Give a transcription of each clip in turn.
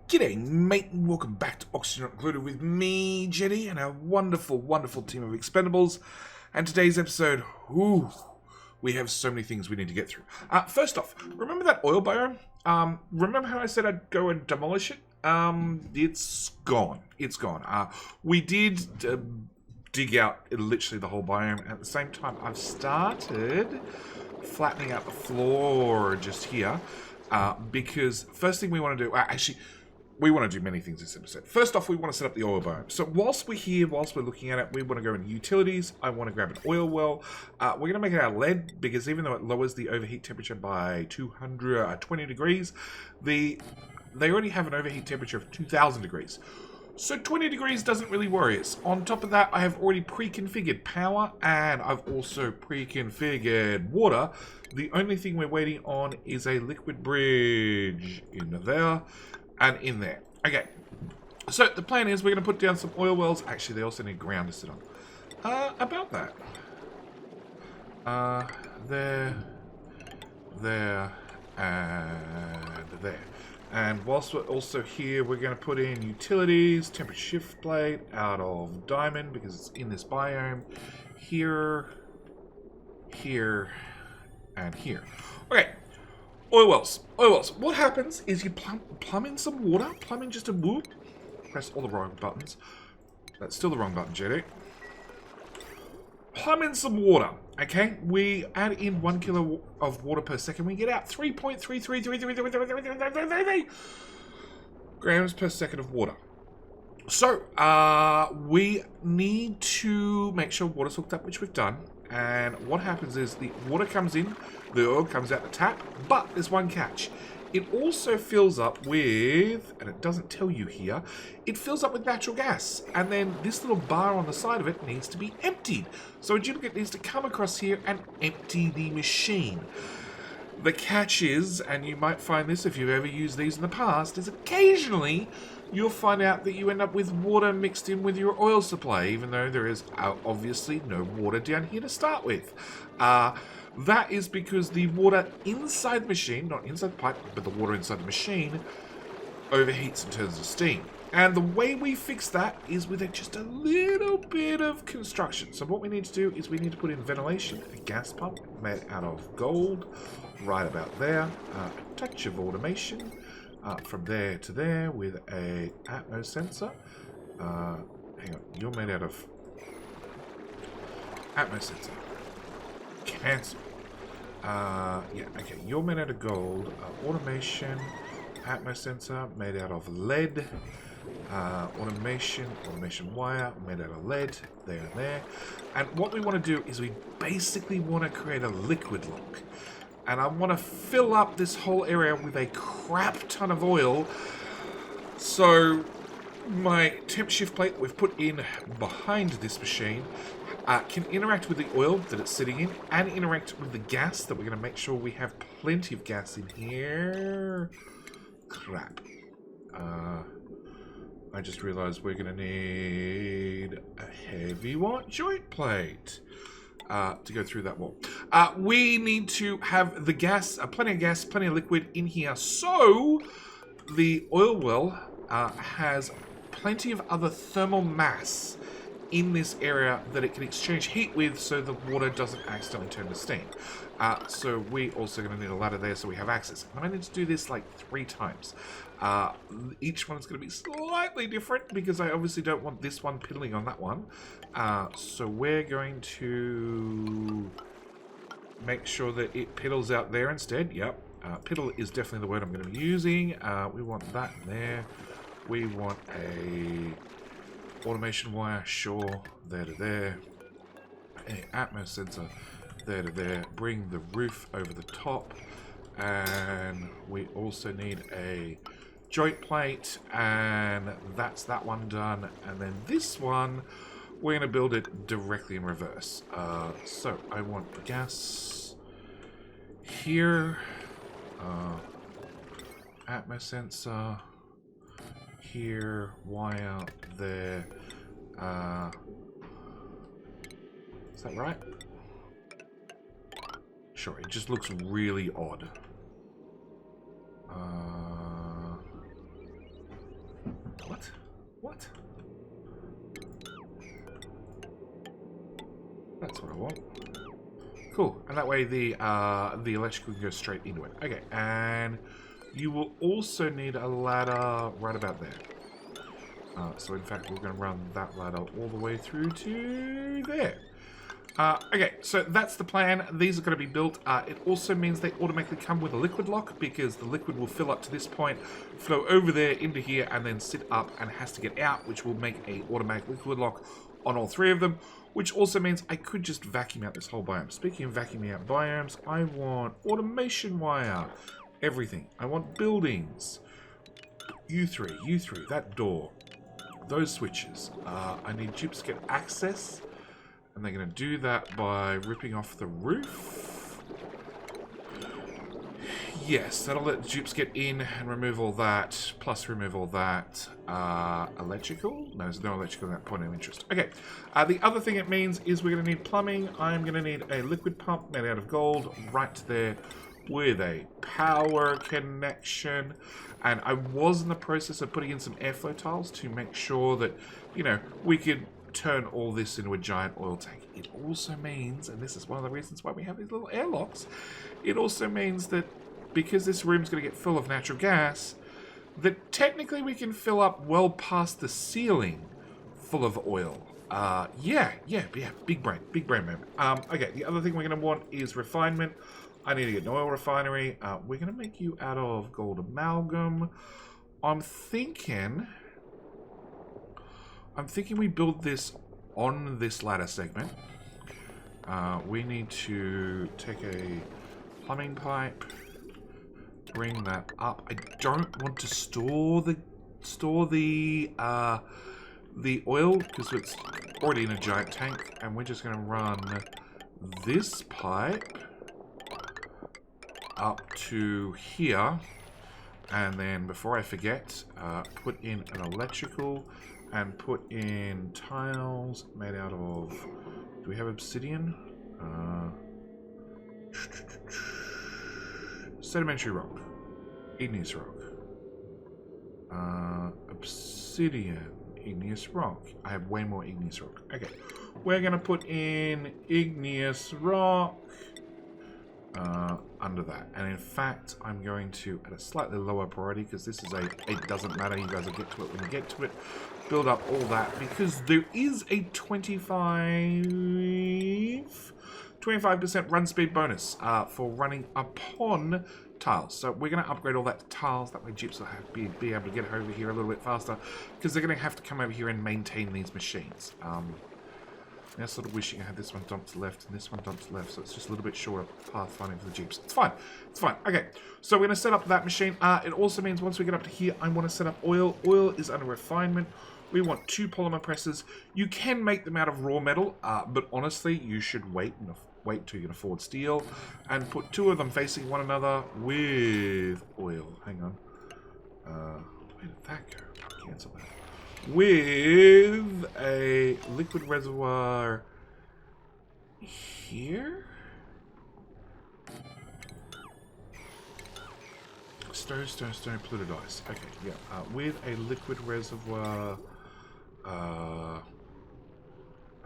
G'day mate, and welcome back to Oxygen Not Included with me, Jetty, and our wonderful, wonderful team of Expendables. And today's episode, we have so many things we need to get through. First off, remember that oil biome? Remember how I said I'd go and demolish it? It's gone. It's gone. We did dig out literally the whole biome, and at the same time, I've started flattening out the floor just here, because first thing we want to do, actually, we want to do many things this episode. First off, we want to set up the oil biome. So whilst we're here, whilst we're looking at it, we want to go into utilities. I want to grab an oil well. We're going to make it out of lead, because even though it lowers the overheat temperature by 220 degrees, they already have an overheat temperature of 2,000 degrees. So 20 degrees doesn't really worry us. On top of that, I have already pre-configured power, and I've also pre-configured water. The only thing we're waiting on is a liquid bridge in there and in there. Okay, so the plan is we're going to put down some oil wells. Actually, they also need ground to sit on. About that. There, and there. And whilst we're also here, we're going to put in utilities, temperature shift plate out of diamond because it's in this biome. Here, here, and here. Okay, oil wells. Oil wells. What happens is you plumb in some water, plumb in just a whoop. Press all the wrong buttons. That's still the wrong button, Jetty. Plumb in some water. Okay, we add in 1 kilo of water per second. We get out 3.333333 grams per second of water. So, we need to make sure water's hooked up, which we've done. And what happens is the water comes in, the oil comes out the tap, but there's one catch. It also fills up with, and it doesn't tell you here, it fills up with natural gas. And then this little bar on the side of it needs to be emptied. So a duplicate needs to come across here and empty the machine. The catch is, and you might find this if you've ever used these in the past, is occasionally you'll find out that you end up with water mixed in with your oil supply, even though there is obviously no water down here to start with. That is because the water inside the machine, not inside the pipe, but the water inside the machine, overheats and turns to steam. And the way we fix that is with just a little bit of construction. So what we need to do is we need to put in ventilation, a gas pump made out of gold, right about there, a touch of automation, from there to there with a atmo sensor. Hang on, you're made out of atmo sensor. Cancel. Yeah, okay, you're made out of gold. Automation, atmo sensor made out of lead. Automation wire made out of lead. There and there. And what we want to do is we basically want to create a liquid lock. And I want to fill up this whole area with a crap ton of oil. So my temp shift plate we've put in behind this machine can interact with the oil that it's sitting in and interact with the gas that we're going to make sure we have plenty of gas in here. Crap. I just realized we're going to need a heavy white joint plate to go through that wall. We need to have the gas, plenty of gas, plenty of liquid in here, so the oil well has plenty of other thermal mass in this area that it can exchange heat with, so the water doesn't accidentally turn to steam. So we also going to need a ladder there so we have access. And I need to do this like 3 times. Each one's going to be slightly different because I obviously don't want this one piddling on that one. So we're going to make sure that it piddles out there instead. Yep. Piddle is definitely the word I'm going to be using. We want that there. We want a automation wire, sure, there to there. A atmo sensor, there to there. Bring the roof over the top. And we also need a joint plate, and that's that one done. And then this one, we're going to build it directly in reverse. So I want the gas here. Atmo sensor here, wire there. Is that right? Sure, it just looks really odd. What? That's what I want. Cool. And that way the electrical can go straight into it. Okay, and you will also need a ladder right about there. So in fact, we're going to run that ladder all the way through to there. Okay, so that's the plan. These are going to be built. It also means they automatically come with a liquid lock because the liquid will fill up to this point, flow over there into here, and then sit up and has to get out, which will make a automatic liquid lock on all three of them, which also means I could just vacuum out this whole biome. Speaking of vacuuming out biomes, I want automation wire, everything. I want buildings. U3, that door, those switches. I need Jupes to get access. And they're going to do that by ripping off the roof. Yes, that'll let dupes get in and remove all that, plus remove all that. Electrical? No, there's no electrical at that point of interest. Okay, the other thing it means is we're going to need plumbing. I'm going to need a liquid pump made out of gold right there with a power connection. And I was in the process of putting in some airflow tiles to make sure that, you know, we could turn all this into a giant oil tank. It also means, and this is one of the reasons why we have these little airlocks, it also means that because this room's going to get full of natural gas, that technically we can fill up well past the ceiling full of oil. Yeah, big brain moment. Okay, the other thing we're going to want is refinement. I need to get an oil refinery. We're going to make you out of gold amalgam. I'm thinking we build this on this ladder segment. We need to take a plumbing pipe, bring that up. I don't want to store the oil because it's already in a giant tank, and we're just going to run this pipe up to here, and then before I forget, put in an electrical. And put in tiles made out of... Do we have obsidian? Sedimentary rock. Igneous rock. Obsidian. Igneous rock. I have way more igneous rock. Okay. We're going to put in igneous rock under that. And in fact, I'm going to, at a slightly lower priority, because this is it doesn't matter, you guys will get to it when you get to it, build up all that, because there is a 25% run speed bonus for running upon tiles. So we're going to upgrade all that to tiles. That way Jeeps will be able to get over here a little bit faster, because they're going to have to come over here and maintain these machines. Now sort of wishing I had this one dumped to left and this one dumped to left, so it's just a little bit shorter pathfinding for the Jeeps. It's fine. It's fine. Okay, so we're going to set up that machine. It also means once we get up to here, I want to set up oil. Oil is under refinement. We want 2 polymer presses. You can make them out of raw metal, but honestly, you should wait till you can afford steel, and put 2 of them facing one another with oil. Hang on. Where did that go? Cancel that. With a liquid reservoir here. Stone, polluted ice. Okay, yeah. With a liquid reservoir,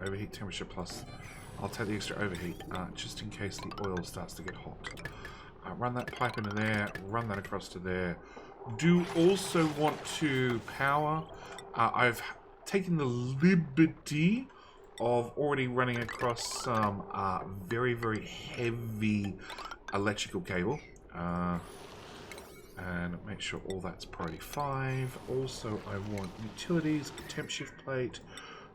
overheat temperature plus. I'll take the extra overheat just in case the oil starts to get hot. Run that pipe into there. Run that across to there. Do also want to power. I've taken the liberty of already running across some very, very heavy electrical cable. And make sure all that's priority 5. Also, I want utilities, temp shift plate,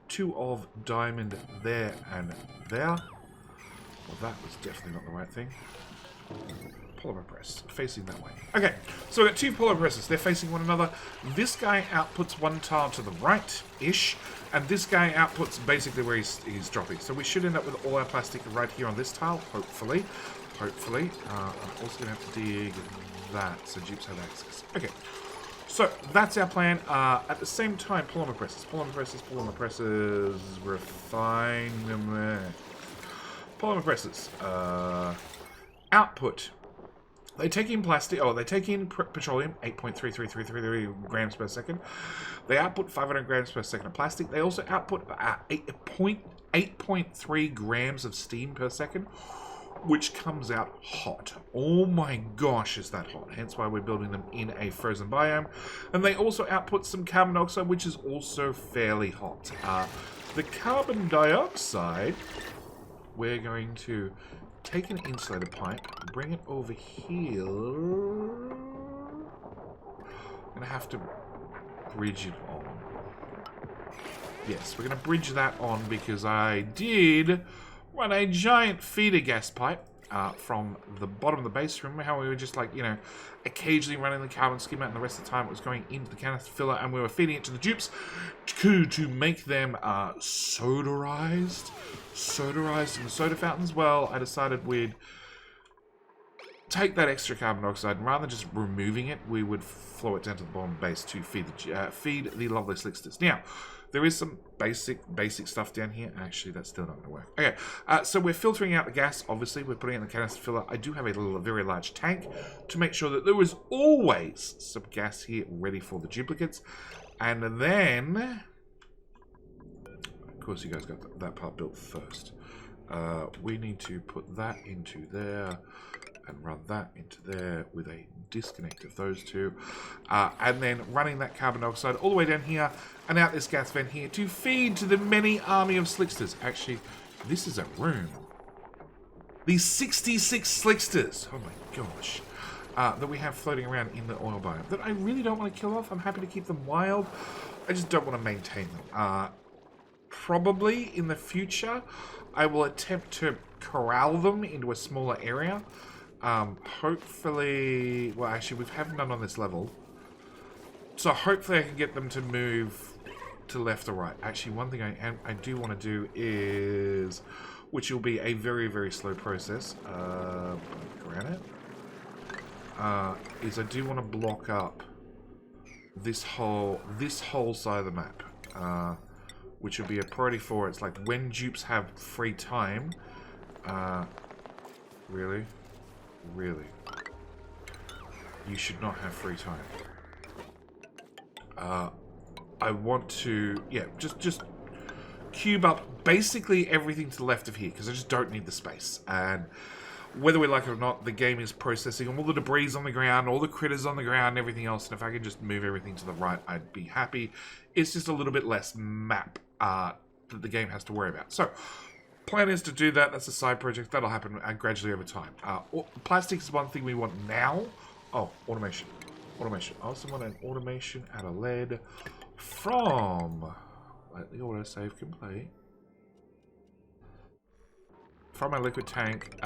2 of diamond there and there. Well, that was definitely not the right thing. Polymer press, facing that way. Okay, so we've got 2 polymer presses. They're facing one another. This guy outputs 1 tile to the right-ish, and this guy outputs basically where he's dropping. So we should end up with all our plastic right here on this tile, hopefully. Hopefully. I'm also going to have to dig that so Jeeps have access. Okay, so that's our plan. At the same time, polymer presses, refinement. Polymer presses. Output They take in plastic. Oh, they take in petroleum, 8.33333 grams per second. They output 500 grams per second of plastic. They also output 8.3 grams of steam per second, which comes out hot. Oh my gosh, is that hot? Hence why we're building them in a frozen biome. And they also output some carbon dioxide, which is also fairly hot. The carbon dioxide, we're going to take an insulated pipe, bring it over here. I'm going to have to bridge it on. Yes, we're going to bridge that on because I did run a giant feeder gas pipe from the bottom of the base. Remember how we were just like, you know, occasionally running the carbon skim out and the rest of the time it was going into the canister filler and we were feeding it to the dupes to make them sodarized in the soda fountains. Well, I decided we'd take that extra carbon dioxide and rather than just removing it, we would flow it down to the bottom base to feed the lovely slicksters. Now, there is some basic stuff down here. Actually, that's still not going to work. Okay, so we're filtering out the gas. Obviously, we're putting it in the canister filler. I do have a very large tank to make sure that there is always some gas here ready for the duplicates. And then, of course, you guys got that part built first. We need to put that into there and run that into there with a disconnect of those two. And then running that carbon dioxide all the way down here and out this gas vent here to feed to the many army of slicksters. Actually, this is a room. These 66 slicksters, oh my gosh, that we have floating around in the oil biome that I really don't want to kill off. I'm happy to keep them wild. I just don't want to maintain them. Probably in the future, I will attempt to corral them into a smaller area. Hopefully, well, actually, we have none on this level. So hopefully I can get them to move to left or right. Actually, one thing I do want to do is, which will be a very slow process, granite, is I do want to block up this whole side of the map, which will be a priority for. It's like when dupes have free time. Really? You should not have free time. I want to, yeah, just cube up basically everything to the left of here because I just don't need the space. And whether we like it or not, the game is processing all the debris on the ground, all the critters on the ground, and everything else. And if I could just move everything to the right, I'd be happy. It's just a little bit less map that the game has to worry about. So, plan is to do that. That's a side project. That'll happen gradually over time. Plastic is one thing we want now. Oh, automation. Automation. I also want an automation out of lead from... Let the autosave complete. From my liquid tank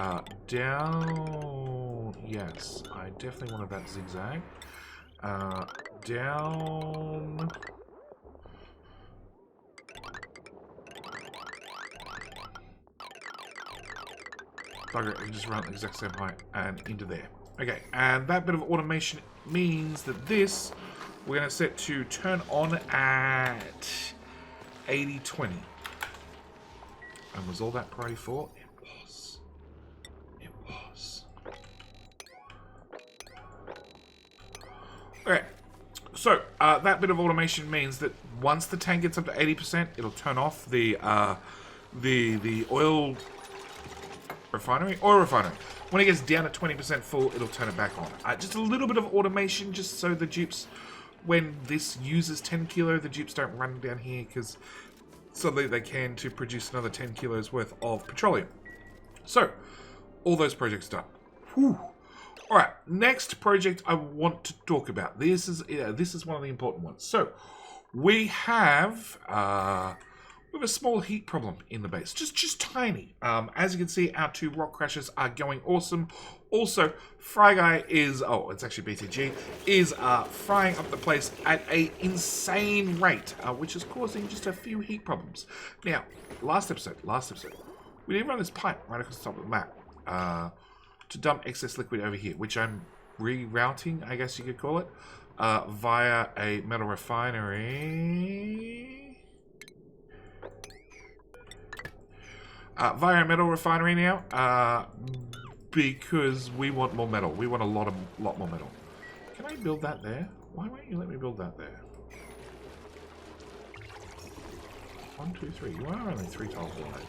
down... Yes, I definitely wanted that zigzag. Down... Bugger, I can just run the exact same height and into there. Okay, and that bit of automation means that this we're going to set to turn on at 80-20. And was all that priority for? It was. It was. Okay, so that bit of automation means that once the tank gets up to 80%, it'll turn off the oil refinery. When it gets down at 20% full, it'll turn it back on. Just a little bit of automation, just so the dupes, when this uses 10 kilo, the dupes don't run down here, because so they can to produce another 10 kilos worth of petroleum. So, all those projects done. Whew. All right, next project I want to talk about. This is one of the important ones. So, we have a small heat problem in the base, just tiny. As you can see, our two rock crashes are going awesome. Also, Fry Guy is, oh, it's actually BTG, is frying up the place at an insane rate, which is causing just a few heat problems. Now, last episode, we did run this pipe right across the top of the map to dump excess liquid over here, which I'm rerouting, I guess you could call it, via a metal refinery. Via a metal refinery now. because we want more metal. We want a lot more metal. Can I build that there? Why won't you let me build that there? 1, 2, 3. You are only 3 tiles wide.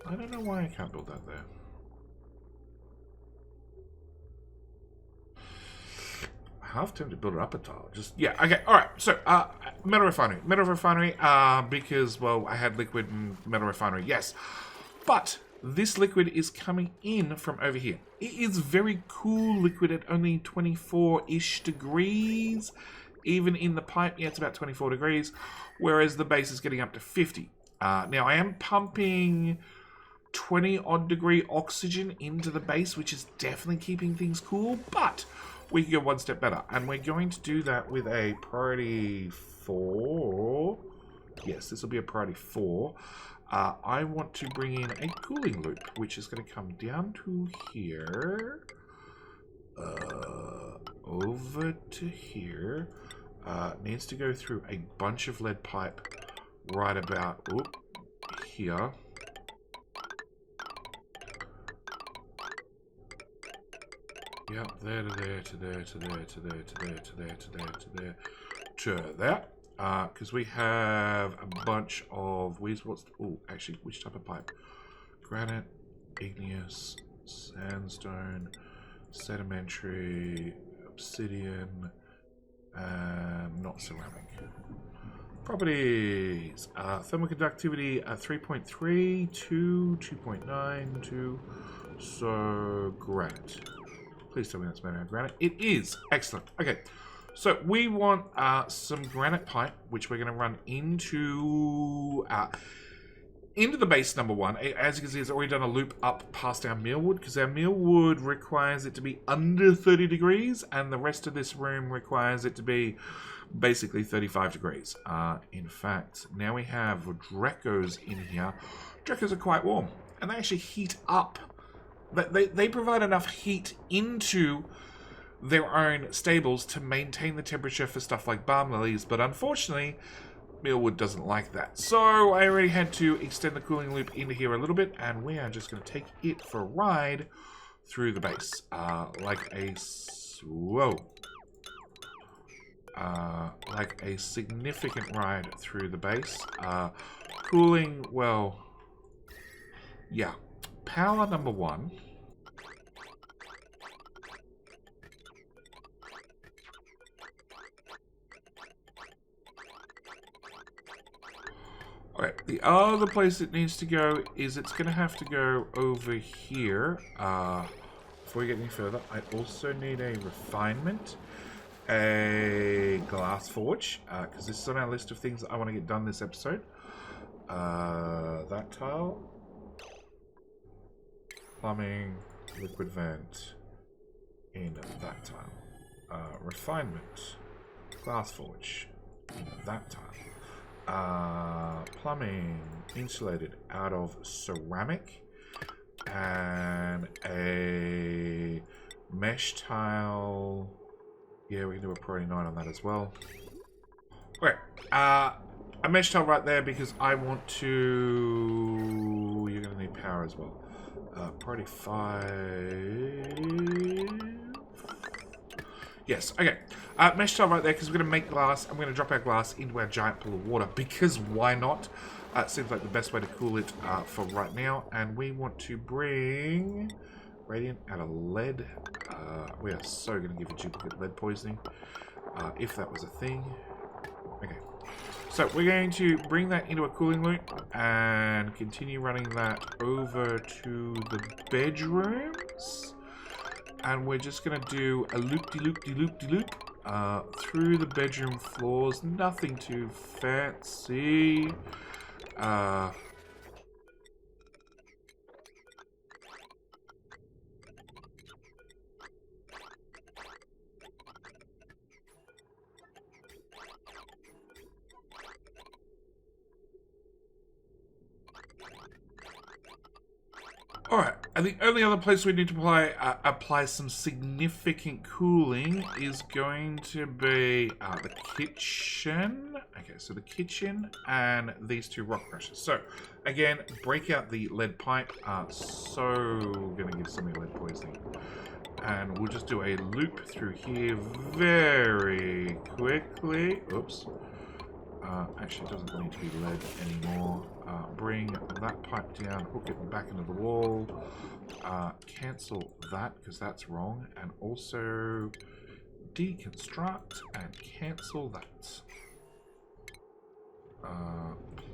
I don't know why I can't build that there. Half tempted to build it up a tile. Just, yeah, okay, alright. So, metal refinery. Metal refinery, because, well, I had liquid and metal refinery, yes. But this liquid is coming in from over here. It is very cool liquid at only 24-ish degrees. Even in the pipe, yeah, it's about 24 degrees. Whereas the base is getting up to 50. Now, I am pumping 20-odd degree oxygen into the base, which is definitely keeping things cool. But we can go one step better. And we're going to do that with a priority 4. Yes, this will be a priority 4. I want to bring in a cooling loop, which is going to come down to here. Over to here. Needs to go through a bunch of lead pipe right about here. Yep, there to there to there to there to there to there to there to there to there to there. Because we have a bunch of actually, which type of pipe? Granite, igneous, sandstone, sedimentary, obsidian, and not ceramic. Properties. Thermal conductivity 3.3, 2, 2.9, 2. So, granite. Please tell me that's made out of granite. It is. Excellent. Okay. So, we want some granite pipe, which we're going to run into the base, number 1. As you can see, it's already done a loop up past our mealwood, because our mealwood requires it to be under 30 degrees, and the rest of this room requires it to be basically 35 degrees. In fact, now we have Drecos in here. Drecos are quite warm, and they actually heat up. They provide enough heat into their own stables to maintain the temperature for stuff like balm lilies, but unfortunately, mealwood doesn't like that. So I already had to extend the cooling loop into here a little bit, and we are just going to take it for a ride through the base. Like a significant ride through the base. Cooling, well, yeah. Power number 1. Alright, the other place it needs to go is it's going to have to go over here. Before we get any further, I also need a refinement, a glass forge, because this is on our list of things that I want to get done this episode. That tile. Plumbing, liquid vent, in that tile. Refinement, glass forge, in that tile. Plumbing, insulated out of ceramic, and a mesh tile. Yeah, we can do a priority 9 on that as well. Okay, a mesh tile right there because I want to... You're going to need power as well. Priority 5... Yes, okay. Mesh tile right there because we're going to make glass. I'm going to drop our glass into our giant pool of water because why not? Seems like the best way to cool it for right now. And we want to bring radiant out of lead. We are so going to give you duplicate lead poisoning if that was a thing. Okay. So we're going to bring that into a cooling loop and continue running that over to the bedrooms. And we're just going to do a loop-de-loop-de-loop-de-loop through the bedroom floors. Nothing too fancy. Alright, and the only other place we need to apply some significant cooling is going to be the kitchen. Okay, so the kitchen and these two rock crushers. So, again, break out the lead pipe. So gonna give somebody lead poisoning. And we'll just do a loop through here very quickly. Oops. Actually, it doesn't need to be lead anymore. Bring that pipe down, hook it back into the wall. Cancel that, because that's wrong. And also deconstruct and cancel that.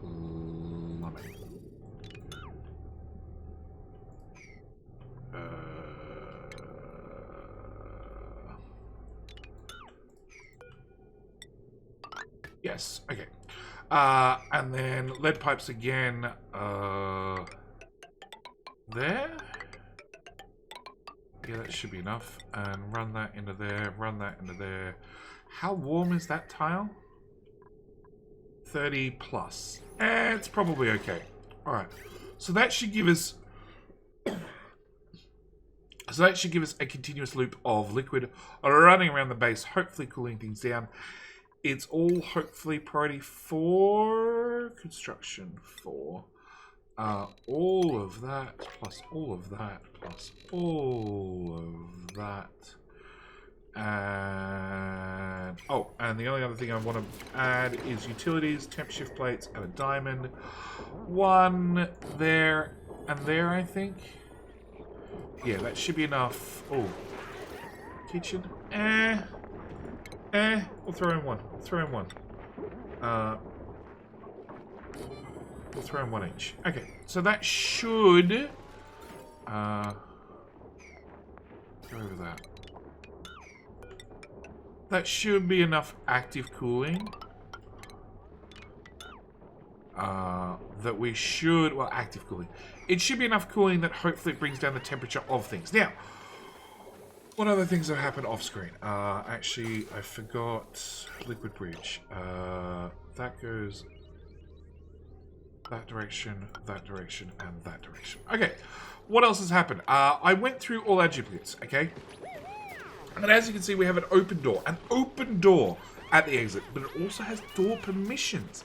Plumbing. Yes, okay. And then lead pipes again. There? Yeah, that should be enough. And run that into there, run that into there. How warm is that tile? 30 plus. It's probably okay. Alright. So that should give us... So that should give us a continuous loop of liquid running around the base, hopefully cooling things down. It's all hopefully priority 4, construction 4. All of that, plus all of that, plus all of that. And, oh, and the only other thing I want to add is utilities, temp shift plates, and a diamond. 1 there and there, I think. Yeah, that should be enough. Oh, kitchen. We'll throw in 1. We'll throw in 1. We'll throw in 1 each. Okay, so that should... go over that. That should be enough active cooling. That we should... Well, active cooling. It should be enough cooling that hopefully it brings down the temperature of things. Now, what other things have happened off screen? Actually, I forgot liquid bridge. That goes that direction, and that direction. Okay, what else has happened? I went through all our duplicates, okay? And as you can see, we have an open door at the exit, but it also has door permissions.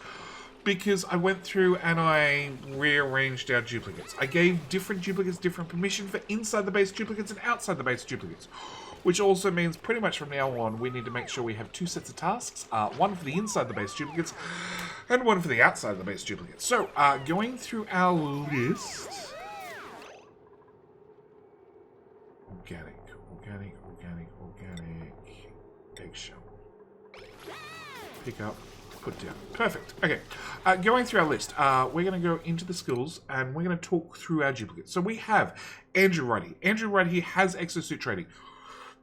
Because I went through and I rearranged our duplicates. I gave different duplicates different permission for inside the base duplicates and outside the base duplicates. Which also means pretty much from now on, we need to make sure we have 2 sets of tasks. 1 for the inside the base duplicates and 1 for the outside the base duplicates. So, going through our list... Organic. Eggshell. Pick up. Put down. Perfect. Okay. Going through our list, we're going to go into the skills and we're going to talk through our duplicates. So we have Andrew right here. Andrew right here has exosuit training.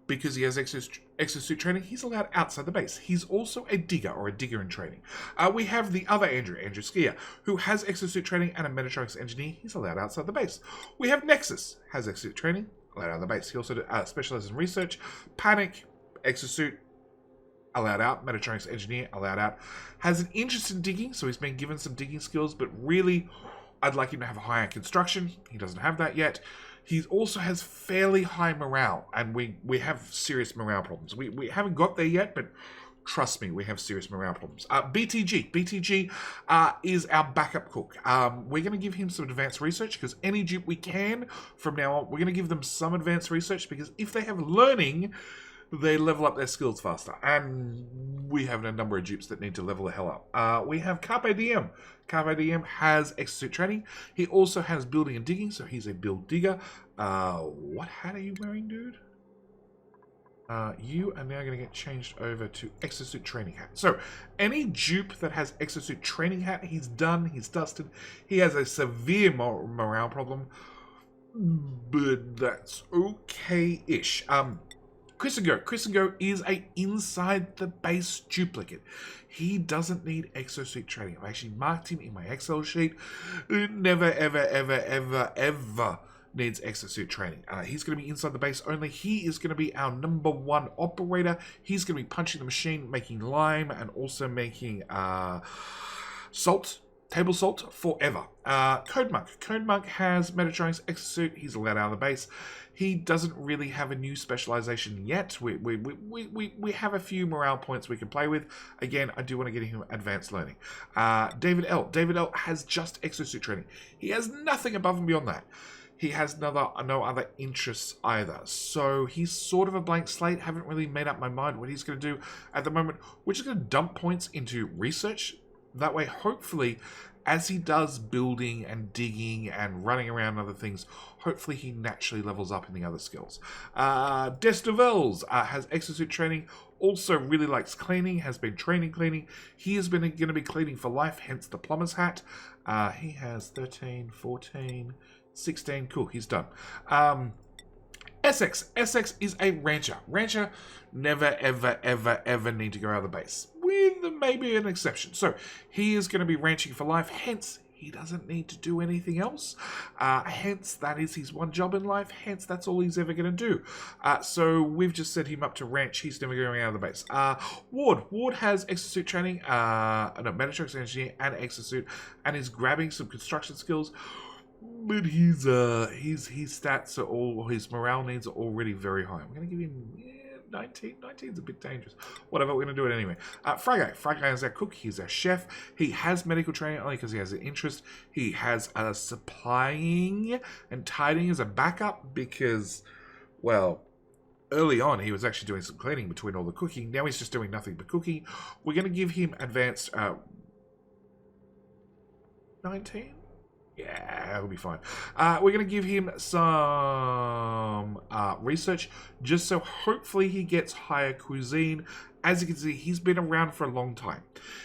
Because he has exosuit training, he's allowed outside the base. He's also a digger or a digger in training. We have the other Andrew Skier, who has exosuit training and a Metatronics engineer. He's allowed outside the base. We have Nexus, has exosuit training, allowed out of the base. He also specializes in research. Panic, exosuit, allowed out. Metatronics engineer, allowed out. Has an interest in digging, so he's been given some digging skills, but really, I'd like him to have a higher construction. He doesn't have that yet. He also has fairly high morale, and we have serious morale problems. We haven't got there yet, but trust me, we have serious morale problems. BTG is our backup cook. We're going to give him some advanced research, because any dupe we can, from now on, we're going to give them some advanced research, because if they have learning, they level up their skills faster. And we have a number of dupes that need to level the hell up. We have Carpe Diem. Carpe Diem has exosuit training. He also has building and digging, so he's a build digger. What hat are you wearing, dude? You are now going to get changed over to exosuit training hat. So, any dupe that has exosuit training hat, he's done, he's dusted. He has a severe morale problem, but that's okay-ish. Chris and Go is a inside the base duplicate. He doesn't need exosuit training. I've actually marked him in my Excel sheet. Never, ever needs exosuit training. He's going to be inside the base only. He is going to be our #1 operator. He's going to be punching the machine, making lime, and also making salt. Table salt forever. Code Monk. Code Monk has Metatronics exosuit. He's allowed out of the base. He doesn't really have a new specialization yet. We have a few morale points we can play with. Again, I do want to get him advanced learning. David L. David L has just exosuit training. He has nothing above and beyond that. He has no other interests either. So he's sort of a blank slate. Haven't really made up my mind what he's going to do at the moment. We're just going to dump points into research. That way, hopefully, as he does building and digging and running around other things, hopefully he naturally levels up in the other skills. Destovels has exosuit training. Also really likes cleaning, has been training cleaning. He is going to be cleaning for life, hence the plumber's hat. He has 13, 14... 16, cool, he's done. Essex is a rancher. Rancher never, ever need to go out of the base, with maybe an exception. So he is going to be ranching for life, hence he doesn't need to do anything else. Hence that is his one job in life, hence that's all he's ever going to do. So we've just set him up to ranch. He's never going out of the base. Ward has exosuit training, Metatronics engineer and exosuit, and is grabbing some construction skills. But his stats are all, his morale needs are already very high. I'm going to give him 19. 19 is a bit dangerous. Whatever, we're going to do it anyway. Fragay is our cook. He's our chef. He has medical training only because he has an interest. He has supplying and tidying as a backup because, well, early on he was actually doing some cleaning between all the cooking. Now he's just doing nothing but cooking. We're going to give him advanced 19. Yeah, it'll be fine. We're going to give him some research, just so hopefully he gets higher cuisine. As you can see, he's been around for a long time.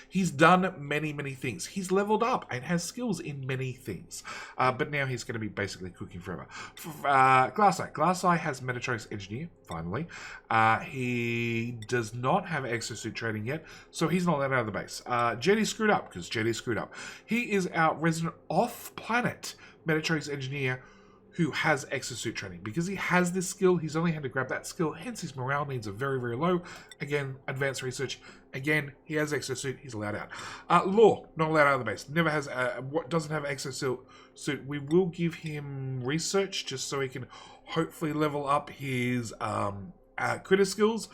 He's done many things. He's leveled up and has skills in many things. But now he's going to be basically cooking forever. Glasseye. Glasseye has Metatronics engineer, finally. He does not have exosuit training yet, so he's not let out of the base. Jetty screwed up, because Jetty screwed up. He is our resident off-planet Metatronics engineer who has exosuit training. Because he has this skill, he's only had to grab that skill, hence his morale needs are very low. Again, advanced research. Again, he has exosuit, he's allowed out. Law, not allowed out of the base. Never has, doesn't have exosuit. We will give him research, just so he can hopefully level up his critter skills,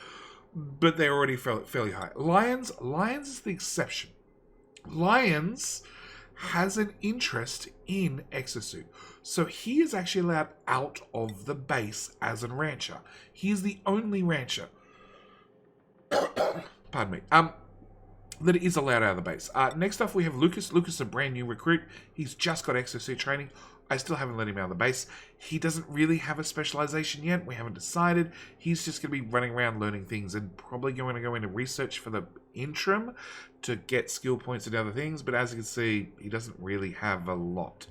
but they're already fairly high. Lions is the exception. Lions has an interest in exosuit. So he is actually allowed out of the base as a rancher. He is the only rancher, pardon me, that is allowed out of the base. Next up we have Lucas. Lucas, a brand new recruit. He's just got exosuit training. I still haven't let him out of the base. He doesn't really have a specialization yet. We haven't decided. He's just going to be running around learning things and probably going to go into research for the interim to get skill points and other things. But as you can see, he doesn't really have a lot.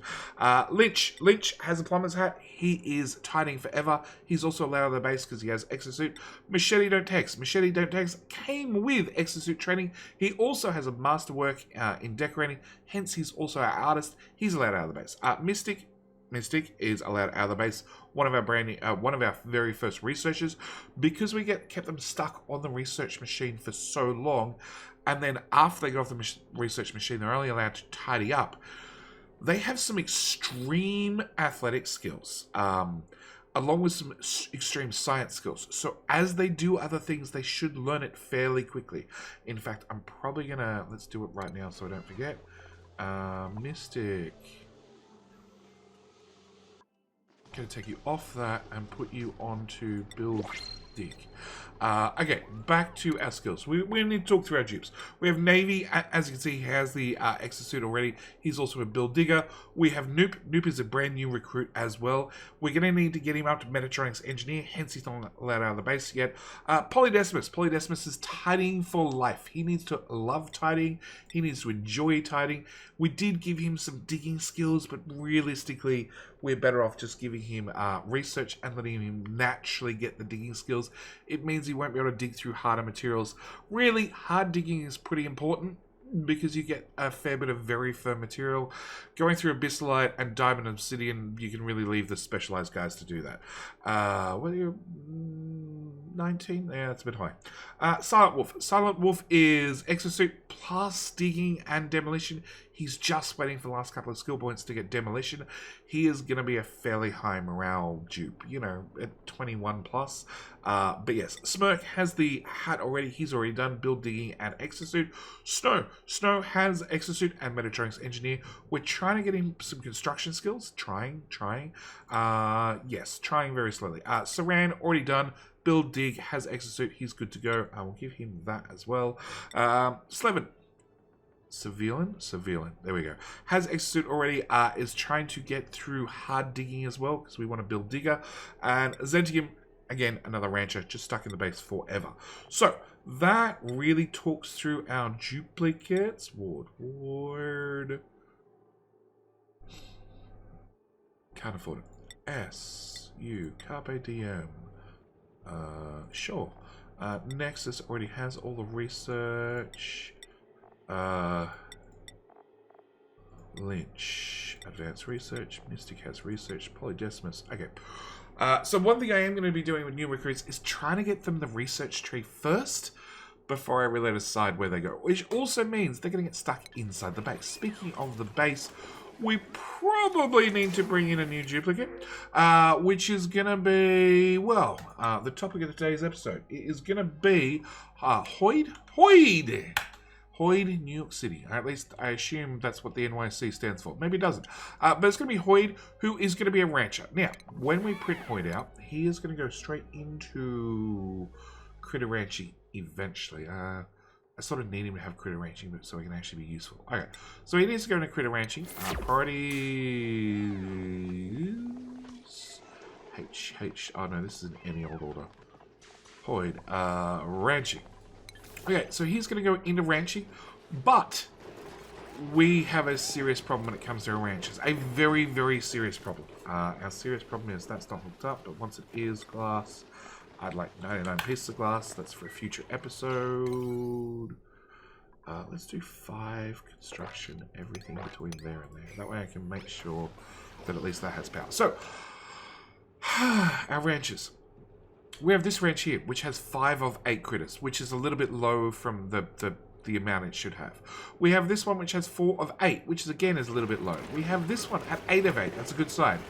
Lynch has a plumber's hat. He is tidying forever. He's also allowed out of the base because he has exosuit. Machete Don't Text. Machete Don't Text came with exosuit training. He also has a masterwork in decorating. Hence, he's also our artist. He's allowed out of the base. Mystic is allowed out of the base. One of our very first researchers, because we kept them stuck on the research machine for so long, and then after they got off the research machine, they're only allowed to tidy up. They have some extreme athletic skills, along with some extreme science skills. So as they do other things, they should learn it fairly quickly. In fact, I'm probably gonna let's do it right now so I don't forget. Mystic. Going to take you off that and put you onto build dig. Okay, back to our skills. We need to talk through our dupes. We have Navy. As you can see, he has the exosuit already. He's also a build digger. We have Noop. Noop is a brand new recruit as well. We're going to need to get him up to Metatronics engineer, hence he's not allowed out of the base yet. Polydecimus. Polydecimus is tidying for life. He needs to love tidying. He needs to enjoy tidying. We did give him some digging skills, but realistically, we're better off just giving him research and letting him naturally get the digging skills. It means he won't be able to dig through harder materials. Really, hard digging is pretty important because you get a fair bit of very firm material. Going through abyssalite and diamond obsidian, you can really leave the specialized guys to do that. What are you? 19? Yeah, that's a bit high. Silent Wolf. Silent Wolf is exosuit plus digging and demolition. He's just waiting for the last couple of skill points to get demolition. He is going to be a fairly high morale dupe, you know, at 21 plus. But yes, Smirk has the hat already. He's already done build digging and exosuit. Snow has exosuit and Metatronics engineer. We're trying to get him some construction skills. Trying. Yes, trying very slowly. Saran already done. Build dig has exosuit. He's good to go. I will give him that as well. Slevin. Civilian. There we go. Has exosuit already. Is trying to get through hard digging as well because we want to build digger. And Zentium, again, another rancher just stuck in the base forever. So that really talks through our duplicates. Ward. Can't afford it. S-U. Carpe diem. Sure. Nexus already has all the research. Lynch. Advanced research. Mystic has research. Polydecimus. Okay. So one thing I am going to be doing with new recruits is trying to get them the research tree first before I really decide where they go. Which also means they're going to get stuck inside the base. Speaking of the base, we probably need to bring in a new duplicate, which is going to be, well, the topic of today's episode. It is going to be Hoyd, New York City. Or at least I assume that's what the NYC stands for. Maybe it doesn't. But it's going to be Hoyd, who is going to be a rancher. Now, when we print Hoyd out, he is going to go straight into critter ranching eventually. I sort of need him to have critter ranching so he can actually be useful. Okay, so he needs to go into critter ranching. Priorities. H. Oh no, this isn't any old order. Hoyd. Ranching. Okay, so he's going to go into ranching, but we have a serious problem when it comes to our ranches. A very, very serious problem. Our serious problem is that's not hooked up, but once it is glass, I'd like 99 pieces of glass. That's for a future episode. Let's do 5 construction, everything between there and there. That way I can make sure that at least that has power. So, our ranches. We have this ranch here, which has 5 of 8 critters, which is a little bit low from the amount it should have. We have this one, which has 4 of 8, which is again is a little bit low. We have this one at 8 of 8. That's a good sign.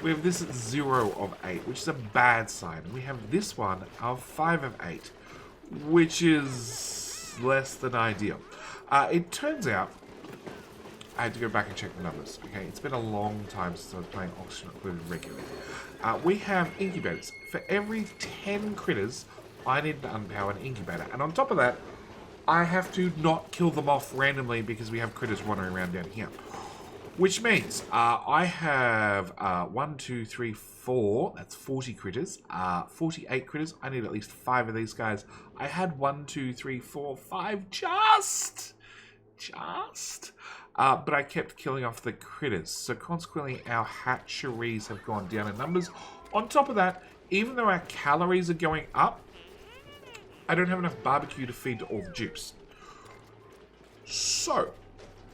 We have this at 0 of 8, which is a bad sign. We have this one of 5 of 8, which is less than ideal. It turns out I had to go back and check the numbers. Okay, it's been a long time since I was playing Oxygen Included regularly. We have incubators. For every 10 critters, I need to unpower an incubator. And on top of that, I have to not kill them off randomly because we have critters wandering around down here. Which means I have 1, 2, 3, 4. That's 40 critters. 48 critters. I need at least 5 of these guys. I had 1, 2, 3, 4, 5 just. But I kept killing off the critters. So consequently, our hatcheries have gone down in numbers. On top of that, even though our calories are going up, I don't have enough barbecue to feed to all the dupes. So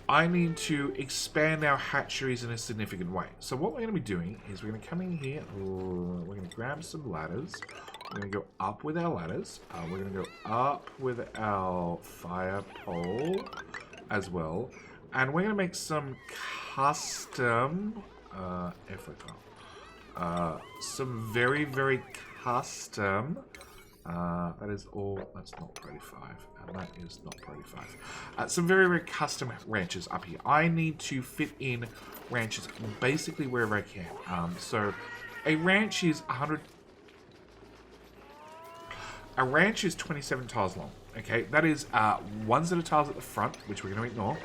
I need to expand our hatcheries in a significant way. So what we're going to be doing is we're going to come in here. We're going to grab some ladders. We're going to go up with our ladders. We're going to go up with our fire pole as well. And we're going to make some custom... some very, very custom... that is all... That's not priority 5. And that is not priority 5. Some very, very custom ranches up here. I need to fit in ranches basically wherever I can. So a ranch is 100... A ranch is 27 tiles long. Okay, that is 1 set of tiles at the front, which we're going to ignore.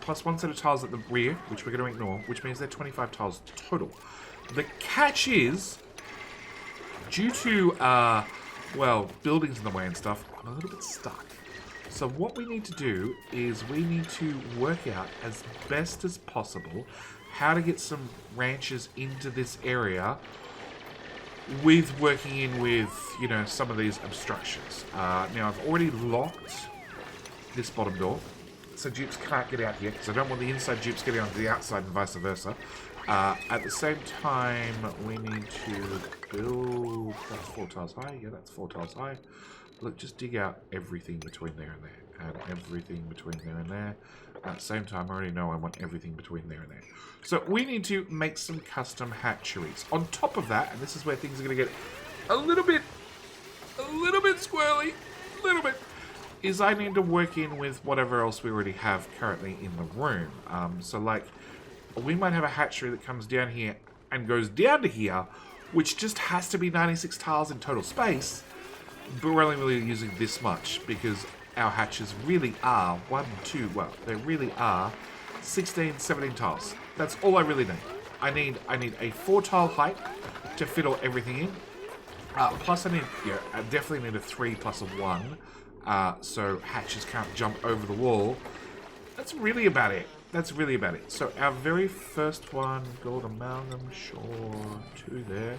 Plus 1 set of tiles at the rear, which we're going to ignore, which means they're 25 tiles total. The catch is, due to, well, buildings in the way and stuff, I'm a little bit stuck. So what we need to do is we need to work out as best as possible how to get some ranches into this area with working in with, you know, some of these obstructions. Now, I've already locked this bottom door, so dupes can't get out here, because I don't want the inside dupes getting onto the outside and vice versa. At the same time, we need to build... That's 4 tiles high. Yeah, that's 4 tiles high. Look, just dig out everything between there and there. and everything between there and there. At the same time, I already know I want everything between there and there. So we need to make some custom hatcheries. On top of that, and this is where things are going to get a little bit squirrely, is I need to work in with whatever else we already have currently in the room. So like, we might have a hatchery that comes down here and goes down to here, which just has to be 96 tiles in total space, but we're only really using this much because our hatches really are they really are 16, 17 tiles. That's all I really need. I need a 4 tile height to fit all everything in. Plus I definitely need a 3 plus a 1. So hatches can't jump over the wall. That's really about it. So our very first one, gold amalgam, sure, 2 there.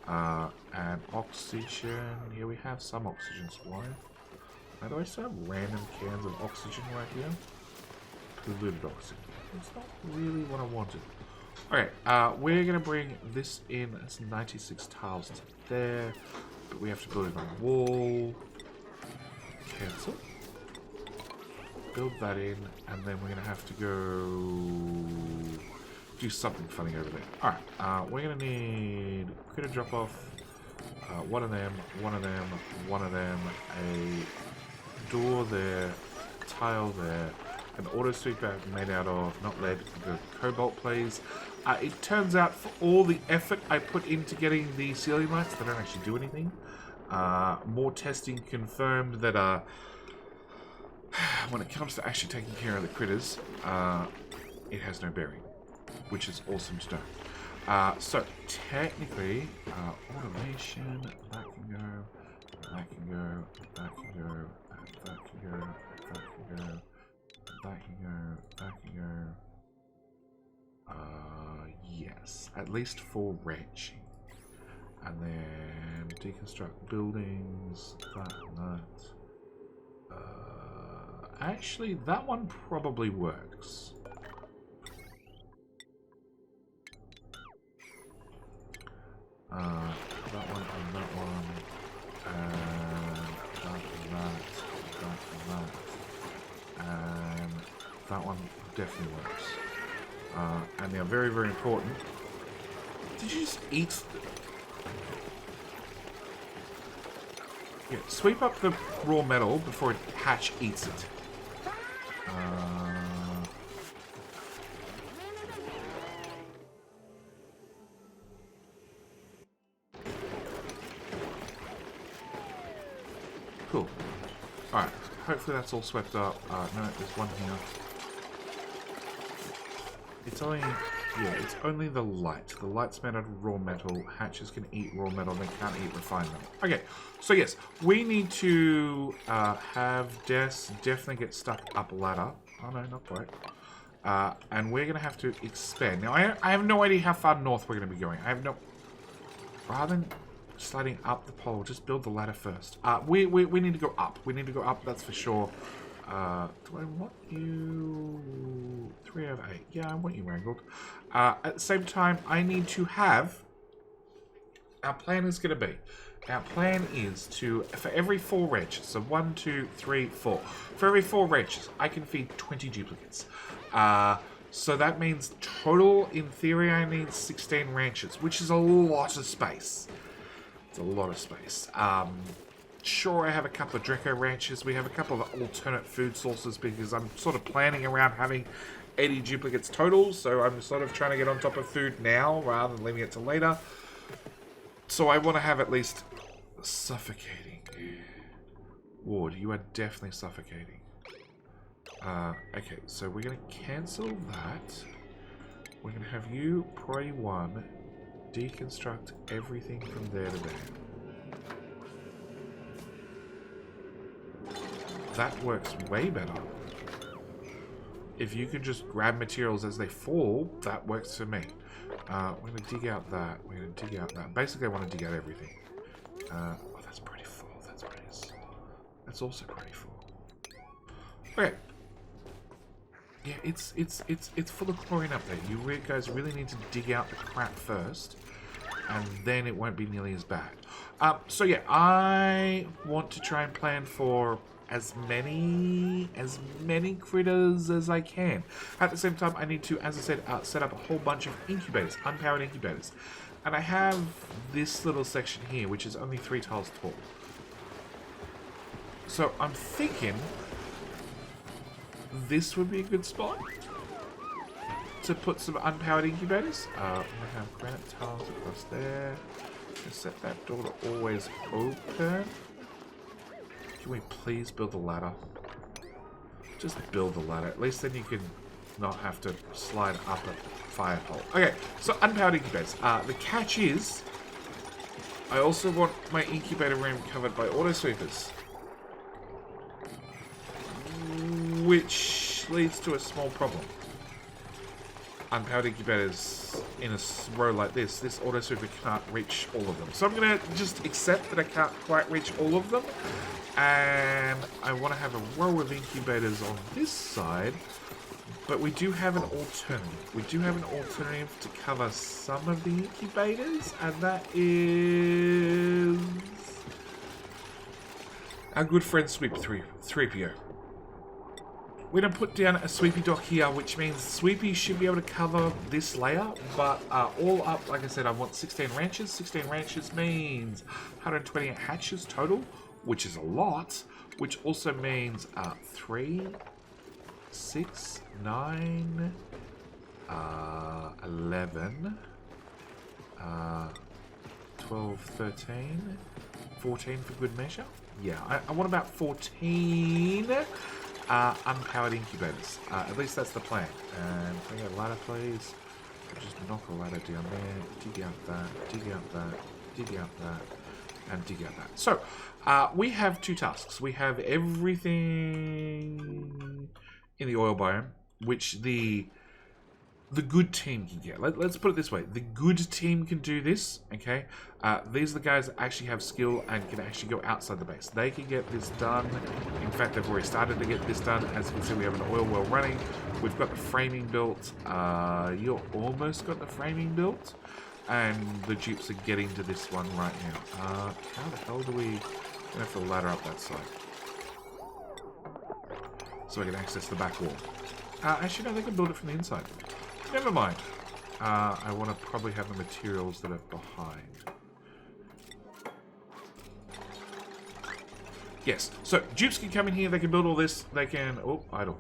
And oxygen. Yeah, we have some oxygen supply. Now, do I still have random cans of oxygen right here? Polluted oxygen. That's not really what I wanted. Okay, we're going to bring this in as 96 tiles to there. But we have to build it on the wall. Cancel. Build that in, and then we're going to have to go do something funny over there. Alright, we're going to need critter drop off, one of them, a door there, tile there, an auto sweeper made out of, not lead, the cobalt please. It turns out for all the effort I put into getting the ceiling lights, they don't actually do anything. More testing confirmed that when it comes to actually taking care of the critters, it has no bearing, which is awesome to know. So technically, automation, that can go, that can go, that can go, that can go, that can go, that can go, that can go. Yes, at least for ranching. And then deconstruct buildings, that and that. Actually, that one probably works. That one and that one, and that and that, and that one definitely works. And they're very, very important. Did you just eat? Yeah, sweep up the raw metal before Hatch eats it. Cool. Alright, hopefully that's all swept up. No, there's one here. It's only, yeah, it's only the light. The light's made out of raw metal. Hatches can eat raw metal. They can't eat refined metal. Okay, so yes, we need to have definitely get stuck up a ladder. Oh no, not quite. And we're going to have to expand. Now, I have no idea how far north we're going to be going. I have no... Rather than sliding up the pole, just build the ladder first. We need to go up. We need to go up, that's for sure. Do I want you... 3 out of 8. Yeah, I want you wrangled. At the same time, I need to have... Our plan is going to be... Our plan is to... For every 4 ranches, so 1, 2, 3, 4. For every 4 ranches, I can feed 20 duplicates. So that means total, in theory, I need 16 ranches, which is a lot of space. It's a lot of space. Sure, I have a couple of Dreco ranches. We have a couple of alternate food sources because I'm sort of planning around having 80 duplicates total. So I'm sort of trying to get on top of food now rather than leaving it to later. So I want to have at least suffocating. Ward, you are definitely suffocating. Okay, so we're going to cancel that. We're going to have you, Priority 1, deconstruct everything from there to there. That works way better. If you can just grab materials as they fall, that works for me. We're going to dig out that. We're going to dig out that. Basically, I want to dig out everything. Oh, that's pretty full. That's pretty. That's also pretty full. Okay. Yeah, it's full of chlorine up there. You guys really need to dig out the crap first, and then it won't be nearly as bad. So yeah, I want to try and plan for as many critters as I can. At the same time, I need to, as I said, set up a whole bunch of incubators, unpowered incubators. And I have this little section here, which is only 3 tiles tall. So I'm thinking this would be a good spot to put some unpowered incubators. We have granite tiles across there. Just set that door to always open. Can we please build a ladder? Just build a ladder. At least then you can not have to slide up a fire hole. Okay, so unpowered incubators. The catch is, I also want my incubator room covered by auto sweepers, which leads to a small problem. Unpowered incubators in a row like this auto sweeper can't reach all of them. So I'm going to just accept that I can't quite reach all of them. And I want to have a row of incubators on this side. But we do have an alternative. We do have an alternative to cover some of the incubators. And that is our good friend Sweep 3PO. We're going to put down a sweepy dock here, which means Sweepy should be able to cover this layer, but all up, like I said, I want 16 ranches. 16 ranches means 128 hatches total, which is a lot, which also means 3, 6, 9, 11, 12, 13, 14 for good measure. Yeah, I want about 14 unpowered incubators. At least that's the plan. And can I get a ladder, please? Just knock a ladder down there. Dig out that. Dig out that. Dig out that. And dig out that. So, we have 2 tasks. We have everything in the oil biome, which the good team can get. Let's put it this way. The good team can do this, okay? These are the guys that actually have skill and can actually go outside the base. They can get this done. In fact, they've already started to get this done. As you can see, we have an oil well running. We've got the framing built. You're almost got the framing built. And the dupes are getting to this one right now. How the hell do we have to ladder up that side? So I can access the back wall. Actually, no, they can build it from the inside. Never mind. I want to probably have the materials that are behind. Yes, so dupes can come in here, they can build all this, they can... Oh, idle.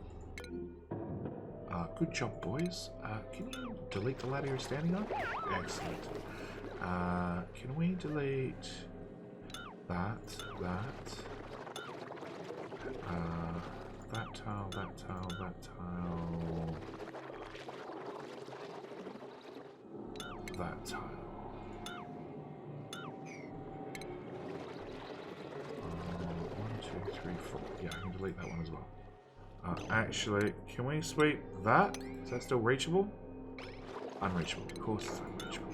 Good job, boys. Can you delete the ladder you're standing on? Excellent. Can we delete that, that tile, that tile, that tile... that tile. 1, 2, 3, 4. Yeah, I can delete that one as well. Actually, can we sweep that? Is that still reachable? Unreachable. Of course it's unreachable.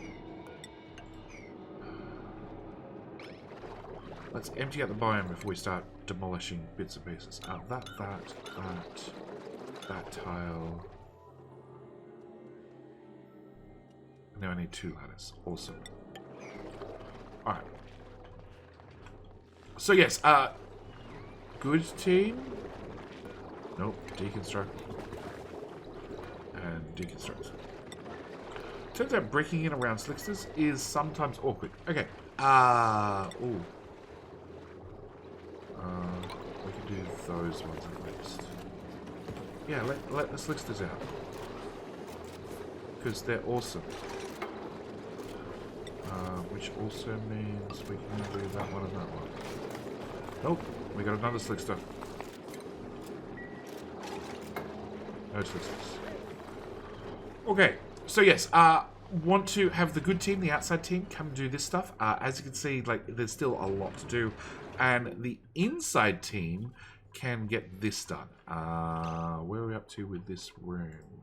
Let's empty out the biome before we start demolishing bits and pieces. That tile. Now I need 2 ladders. Awesome. Alright. So yes, good team. Nope, deconstruct. And deconstruct. Turns out breaking in around slicksters is sometimes awkward. Okay. Ooh. We can do those ones at least. Yeah, let the slicksters out. Because they're awesome. Which also means we can do that one and that one. Nope, we got another slickster. No slicksters. Okay, so yes, want to have the good team, the outside team, come do this stuff. As you can see, like, there's still a lot to do. And the inside team can get this done. Where are we up to with this room?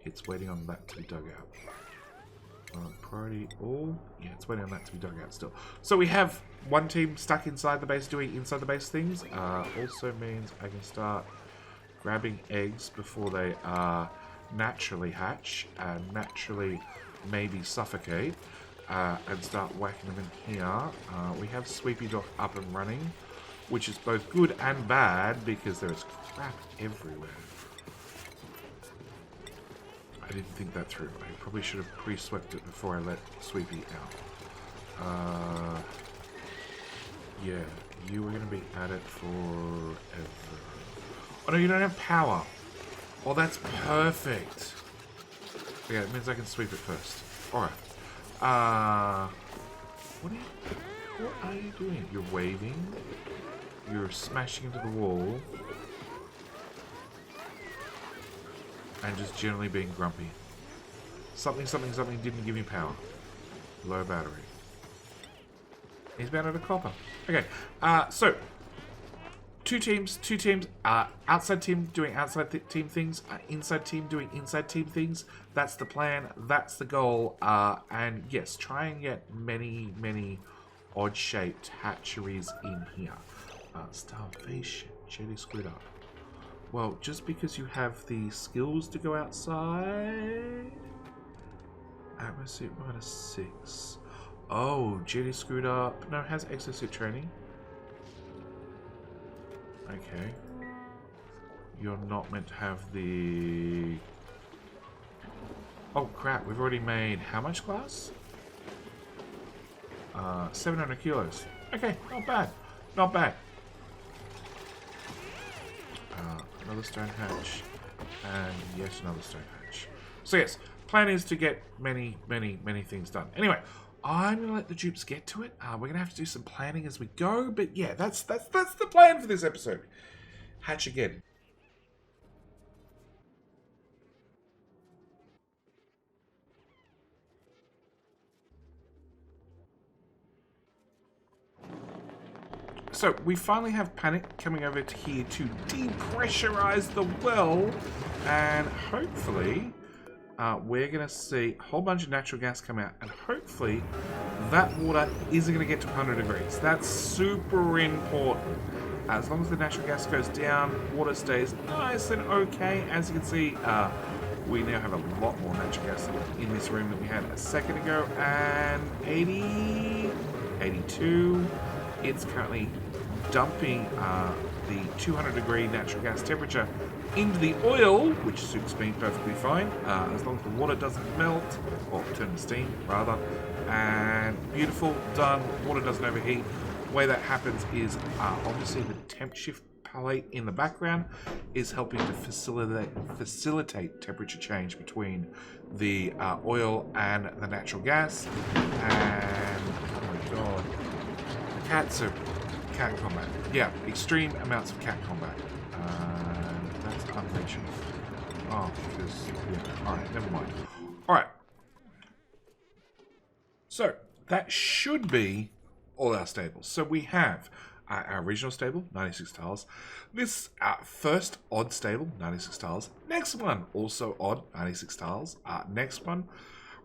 It's waiting on that to be dug out. Priority all? Yeah, it's waiting on that to be dug out still. So we have one team stuck inside the base doing inside the base things. Also means I can start grabbing eggs before they naturally hatch and naturally maybe suffocate. And start whacking them in here. We have Sweepy Dock up and running. which is both good and bad because there is crap everywhere. I didn't think that through. I probably should have pre-swept it before I let Sweepy out. Yeah, you were going to be at it forever. Oh no, you don't have power. Oh, that's perfect. Okay, it means I can sweep it first. Alright. What are you doing? You're waving. You're smashing into the wall. And just generally being grumpy. Something didn't give you power. Low battery. He's bound at a copper. Okay, so two teams. Outside team doing outside team things. Inside team doing inside team things. That's the plan. That's the goal. And yes, try and get many odd-shaped hatcheries in here. Starvation. Jetty screwed up. Well, just because you have the skills to go outside... Atmosphere -6. Oh, Jetty screwed up. No, it has exosuit training. Okay. You're not meant to have the... Oh, crap. We've already made how much glass? 700 kilos. Okay, not bad. Not bad. Another stone hatch, and yet another stone hatch. So yes, plan is to get many things done. Anyway, I'm gonna let the dupes get to it. We're gonna have to do some planning as we go, but yeah, that's the plan for this episode. Hatch-Mageddon. So, we finally have Panic coming over to here to depressurize the well, and hopefully we're going to see a whole bunch of natural gas come out, and hopefully that water isn't going to get to 100 degrees. That's super important. As long as the natural gas goes down, water stays nice and okay. As you can see, we now have a lot more natural gas in this room than we had a second ago, and 80, 82... It's currently dumping the 200 degree natural gas temperature into the oil, which suits me perfectly fine, as long as the water doesn't melt, or turn to steam, rather. And beautiful, done, water doesn't overheat. The way that happens is obviously the temp shift palette in the background is helping to facilitate temperature change between the oil and the natural gas. And, oh my god. Cats are cat combat. Yeah, extreme amounts of cat combat. That's unmentioned. Oh, because... Yeah. Alright, never mind. Alright. So, that should be all our stables. So we have our original stable, 96 tiles. This first odd stable, 96 tiles. Next one, also odd, 96 tiles. Next one...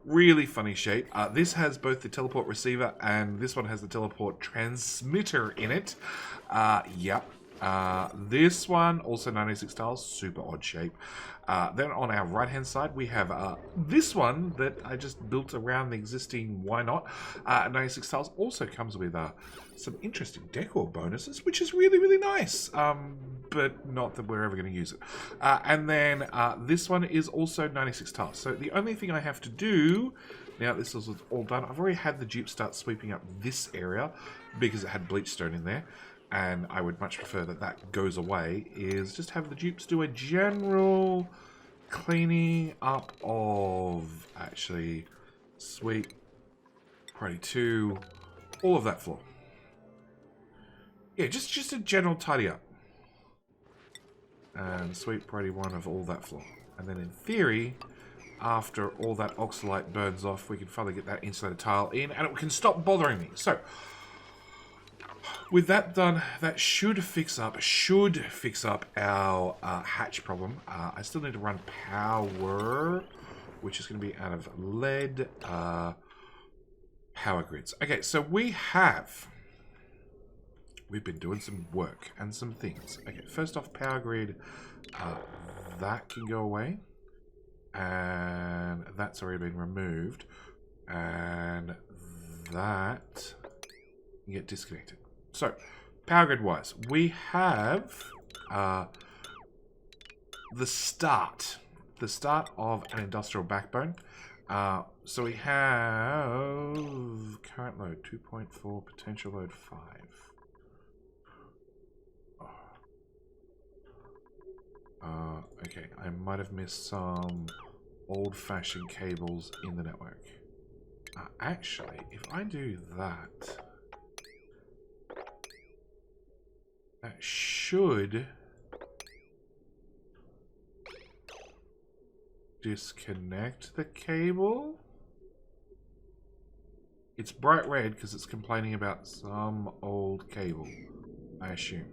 Really funny shape. This has both the teleport receiver and this one has the teleport transmitter in it. Yep. This one, also 96 tiles, super odd shape. Then on our right hand side, we have this one that I just built around the existing why not. 96 tiles also comes with some interesting decor bonuses, which is really nice. But not that we're ever going to use it. And then this one is also 96 tiles. So the only thing I have to do, now this is all done, I've already had the dupe start sweeping up this area because it had bleach stone in there. And I would much prefer that that goes away, is just have the dupes do a general cleaning up of, actually, sweep, priority 2, all of that floor. Yeah, just a general tidy up. And sweep, priority 1 of all that floor. And then in theory, after all that oxalite burns off, we can finally get that insulated tile in, and it can stop bothering me. So... with that done, that should fix up our hatch problem. I still need to run power, which is going to be out of lead power grids. Okay, so we've been doing some work and some things. Okay, first off, power grid, that can go away, and that's already been removed, and that can get disconnected. So, power grid wise, we have the start of an industrial backbone. So we have current load 2.4, potential load 5. Okay, I might have missed some old-fashioned cables in the network. Actually, if I do that, that should disconnect the cable. It's bright red because it's complaining about some old cable, I assume.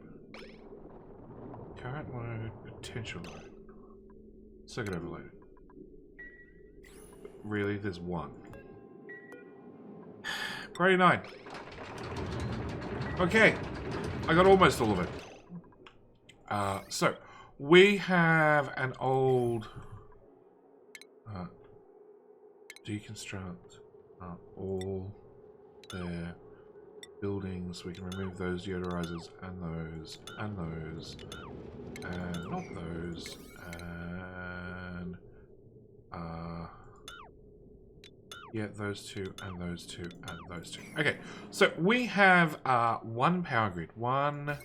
Current load, potential load. Circuit overload. Really, there's one. Priority 9. Okay, I got almost all of it. So, we have an old deconstruct all their buildings. We can remove those deodorizers and those and those and not those and yeah, those two and those two and those two. Okay, so we have one power grid, one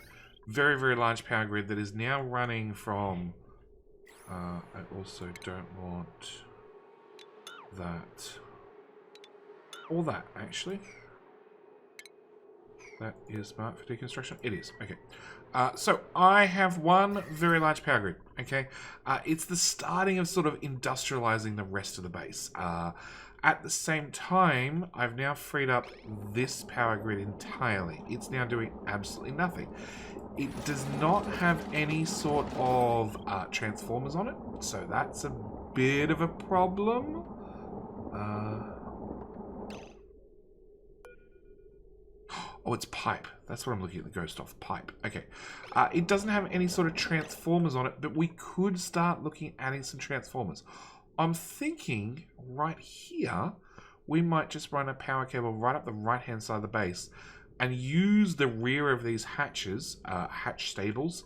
very, very large power grid that is now running from I also don't want that or that, actually. That is smart for deconstruction. It is. Okay. So I have one very large power grid. Okay. It's the starting of sort of industrializing the rest of the base. At the same time, I've now freed up this power grid entirely. It's now doing absolutely nothing. It does not have any sort of transformers on it, so that's a bit of a problem. Oh, it's pipe. That's what I'm looking at, the ghost of. Pipe. Okay. It doesn't have any sort of transformers on it, but we could start looking at adding some transformers. I'm thinking right here, we might just run a power cable right up the right-hand side of the base and use the rear of these hatches, hatch stables,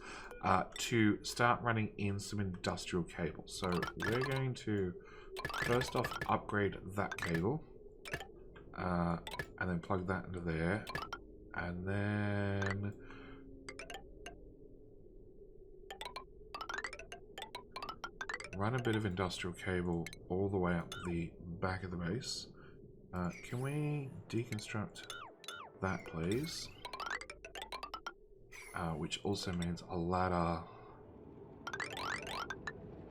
to start running in some industrial cables. So we're going to first off upgrade that cable, and then plug that into there. And then run a bit of industrial cable all the way up the back of the base. Can we deconstruct that, please? Which also means a ladder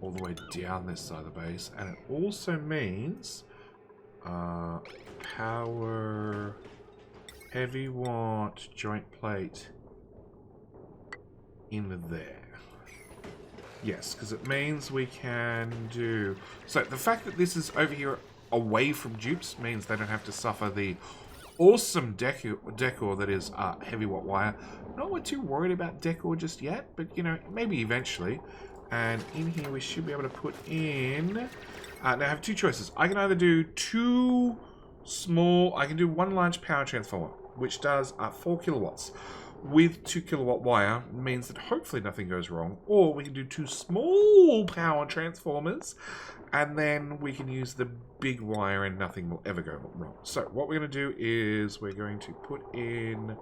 all the way down this side of the base. And it also means power... heavy watt joint plate in there. Yes, because it means we can do... So the fact that this is over here away from dupes means they don't have to suffer the awesome decor that is heavy watt wire. Not too worried about decor just yet, but you know, maybe eventually. And in here we should be able to put in... now I have two choices. I can either do two small... I can do one large power transformer, which does 4 kilowatts with 2 kilowatt wire, means that hopefully nothing goes wrong. Or we can do 2 small power transformers, and then we can use the big wire and nothing will ever go wrong. So what we're going to do is we're going to put in...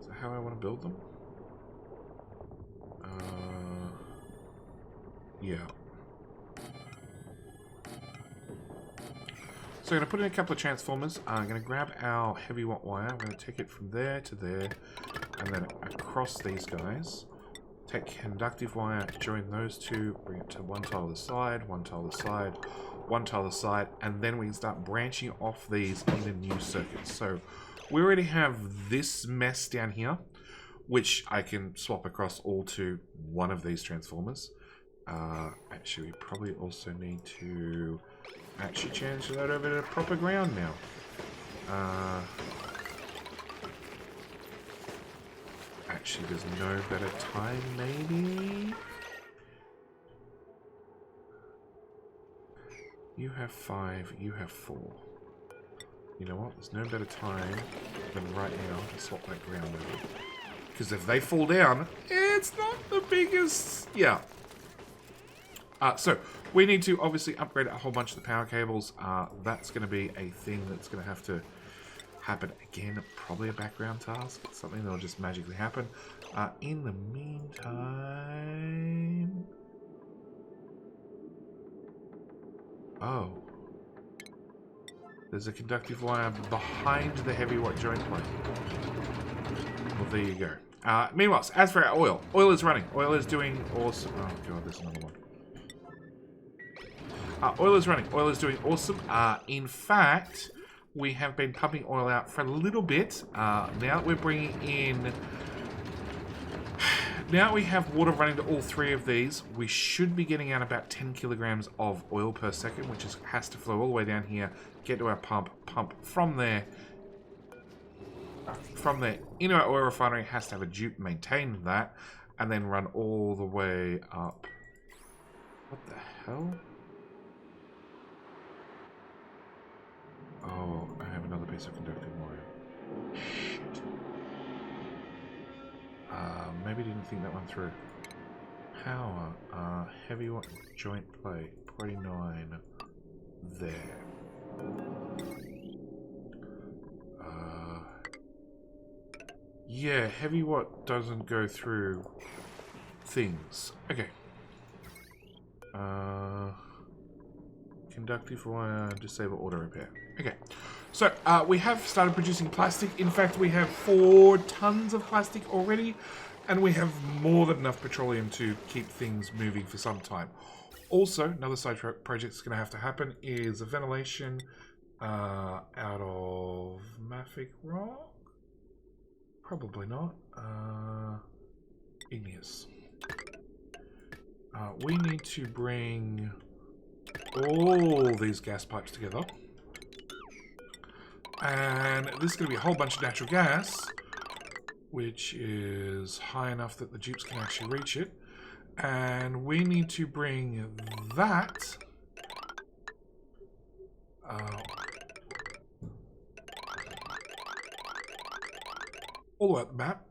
is that how I want to build them? Yeah. So I'm going to put in a couple of transformers. I'm going to grab our heavy watt wire. I'm going to take it from there to there, and then across these guys. Take conductive wire, join those two, bring it to one tile of the side, one tile of the side, one tile of the side, and then we can start branching off these into new circuits. So we already have this mess down here, which I can swap across all to one of these transformers. Actually, we probably also need to actually change that over to proper ground now. Actually, there's no better time, maybe? You have 5, you have 4. You know what? There's no better time than right now to swap that ground over. Because if they fall down, it's not the biggest... Yeah. So, we need to obviously upgrade a whole bunch of the power cables. That's going to be a thing that's going to have to happen again. Probably a background task. It's something that will just magically happen. In the meantime... Oh. There's a conductive wire behind the heavyweight joint plate. Well, there you go. Meanwhile, as for our oil. Oil is running. Oil is doing awesome. Oh, God, there's another one. Oil is running. Oil is doing awesome. In fact, we have been pumping oil out for a little bit. Now that we're bringing in... Now we have water running to all 3 of these. We should be getting out about 10 kilograms of oil per second, which has to flow all the way down here, get to our pump from there into our oil refinery. Has to have a dupe maintain that, and then run all the way up. What the hell? Oh, I have another piece of conductive wire. Shit. Maybe didn't think that one through. Power, heavy joint plate, 49 there. Yeah, heavy watt doesn't go through things. Okay. Conductive wire, disable auto repair. Okay. So, we have started producing plastic. In fact, we have 4 tons of plastic already. And we have more than enough petroleum to keep things moving for some time. Also, another side project that's going to have to happen is a ventilation out of mafic rock? Probably not. Igneous. We need to bring all these gas pipes together. And this is going to be a whole bunch of natural gas, which is high enough that the dupes can actually reach it. And we need to bring that all the way up the map.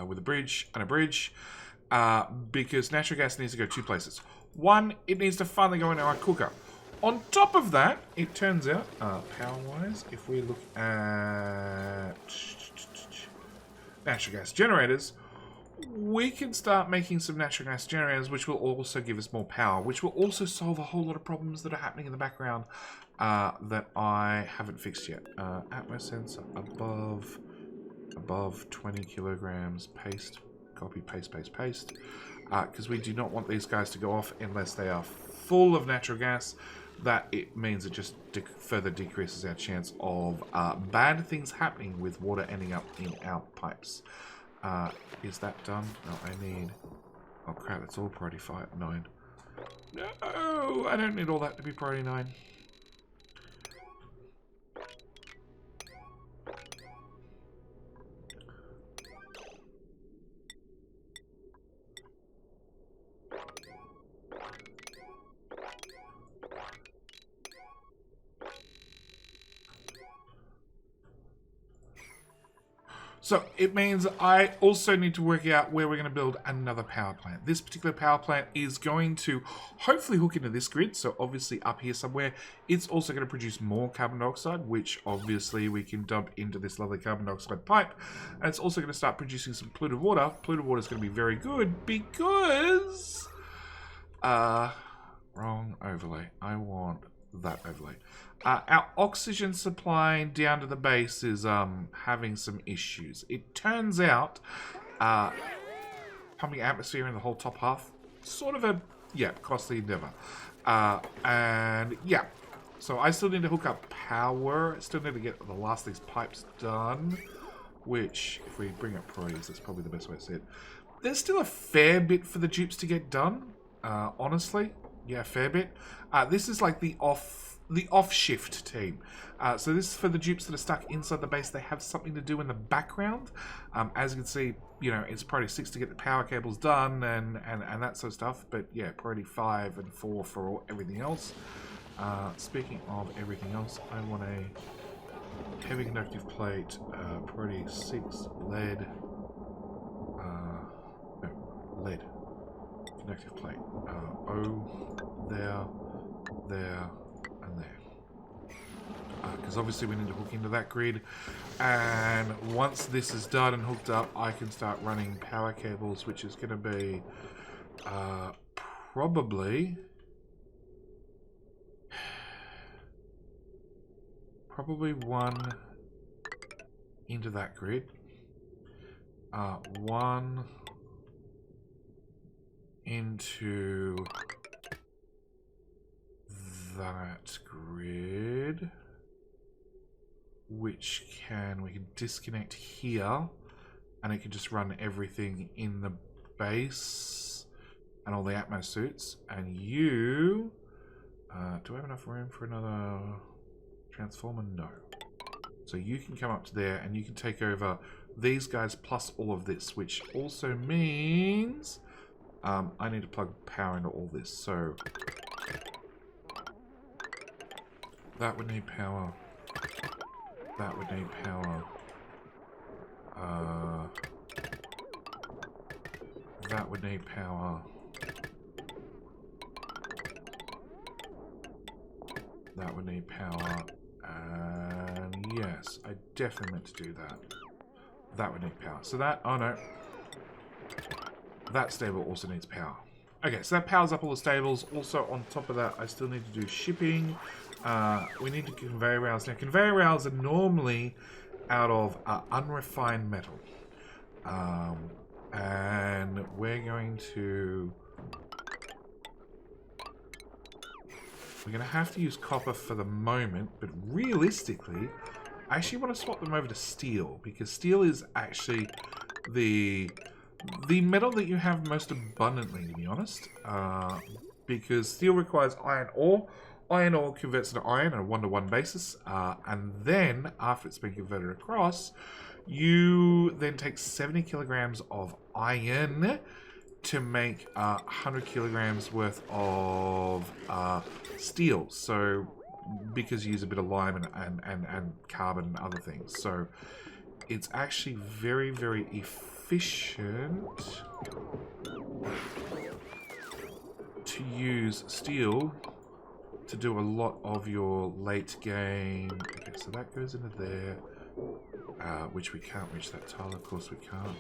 With a bridge and a bridge. Because natural gas needs to go 2 places. One, it needs to finally go into our cooker. On top of that, it turns out, power-wise, if we look at natural gas generators, we can start making some natural gas generators, which will also give us more power, which will also solve a whole lot of problems that are happening in the background that I haven't fixed yet. Atmo sensor above 20 kilograms, paste, copy, paste, because we do not want these guys to go off unless they are full of natural gas. That it means it just further decreases our chance of bad things happening with water ending up in our pipes. Is that done? No, I need... Oh crap, that's all priority 9. No, I don't need all that to be priority 9. So it means I also need to work out where we're going to build another power plant. This particular power plant is going to hopefully hook into this grid. So obviously up here somewhere, it's also going to produce more carbon dioxide, which obviously we can dump into this lovely carbon dioxide pipe. And it's also going to start producing some polluted water. Polluted water is going to be very good because... wrong overlay. I want that overlay. Our oxygen supply down to the base is having some issues. It turns out pumping atmosphere in the whole top half, sort of a, costly endeavor. And yeah, so I still need to hook up power. I still need to get the last of these pipes done, which, if we bring up priorities, that's probably the best way to say it. There's still a fair bit for the dupes to get done, honestly. Yeah, a fair bit. This is like the off shift team. So this is for the dupes that are stuck inside the base. They have something to do in the background. As you can see, you know, it's priority 6 to get the power cables done and that sort of stuff. But yeah, priority 5 and 4 for everything else. Speaking of everything else, I want a heavy conductive plate, priority 6, lead. No, lead. Conductive plate. O, there, and there. Because obviously we need to hook into that grid. And once this is done and hooked up, I can start running power cables, which is going to be probably one into that grid. One into that grid, which we can disconnect here, and it can just run everything in the base and all the Atmos suits. And you, do I have enough room for another transformer? No. So you can come up to there and you can take over these guys plus all of this, which also means I need to plug power into all this. So that would need power. That would need power. That would need power. That would need power. And yes, I definitely meant to do that. That would need power. So that, oh no. That stable also needs power. Okay, so that powers up all the stables. Also, on top of that, I still need to do shipping. We need to conveyor rails. Now, conveyor rails are normally out of unrefined metal. And we're going to have to use copper for the moment, but realistically, I actually want to swap them over to steel, because steel is actually the metal that you have most abundantly, to be honest, because steel requires iron ore. Iron ore converts into iron on a 1-to-1 basis, and then, after it's been converted across, you then take 70 kilograms of iron to make 100 kilograms worth of steel. So, because you use a bit of lime and carbon and other things. So, it's actually very, very efficient to use steel to do a lot of your late game. Okay, so that goes into there, which we can't reach that tile, of course we can't.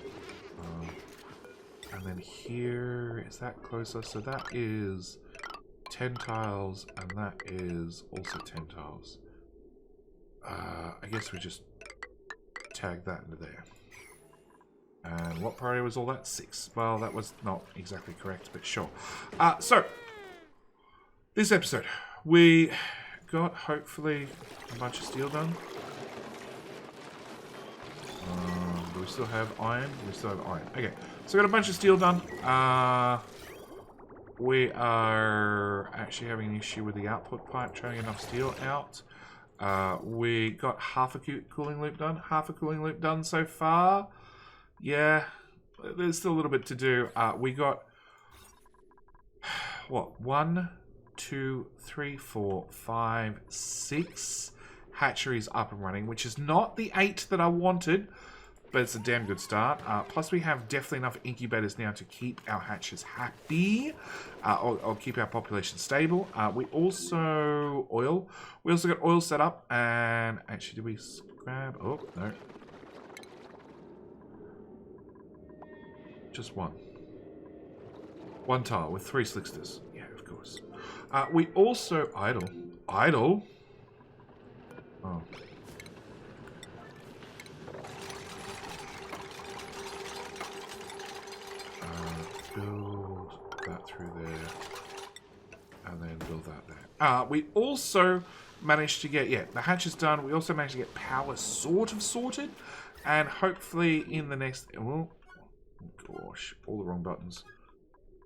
And then here, is that closer? So that is 10 tiles, and that is also 10 tiles. I guess we just tag that into there. And what priority was all that? 6. Well, that was not exactly correct, but sure. So, this episode, we got, hopefully, a bunch of steel done. Do we still have iron? We still have iron. Okay, so we got a bunch of steel done. We are actually having an issue with the output pipe trying enough steel out. We got half a cooling loop done. Half a cooling loop done so far. Yeah, there's still a little bit to do. We got, what, 1, 2, 3, 4, 5, 6 hatcheries up and running, which is not the 8 that I wanted, but it's a damn good start. Plus we have definitely enough incubators now to keep our hatches happy, or keep our population stable. We also got oil set up, and actually did we grab, oh no, just one tile with 3 slicksters. Yeah, of course. We also idle. Oh. Build that through there, and then build that there. We also managed to get, the hatch is done. We also managed to get power sort of sorted, and hopefully in the next, oh gosh, all the wrong buttons.